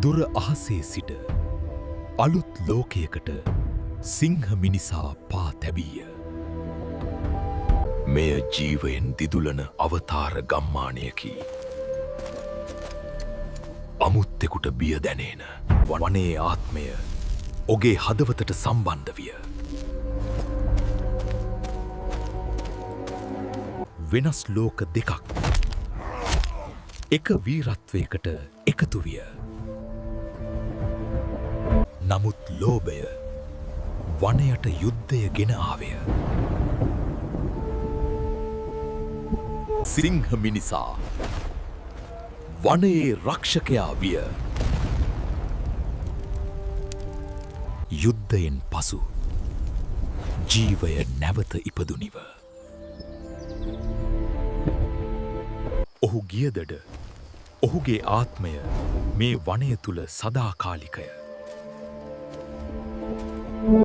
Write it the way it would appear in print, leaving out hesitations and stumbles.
දුර අහසේ සිට අලුත් ලෝකයකට සිංහ මිනිසා පා තැබීය. මෙය ජීවයෙන් දිදුලන අවතාර ගම්මානයකි. අමුත්තෙකුට බිය දැනේන වනේ ආත්මය ඔගේ හදවතට සම්බන්ධ විය. වෙනස් ලෝක දෙකක් එක වීරත්වයකට එකතු විය. නමුත් ලෝභය වනයට යුද්ධය ගෙන ආවය. සිංහ මිනිසා වනයේ රක්ෂකයා විය. යුද්ධයෙන් පසු ජීවය නැවත ඉපදුනිව. ඔහු ගියදඩ ඔහුගේ ආත්මය මේ වනය තුළ සදාකාලිකය.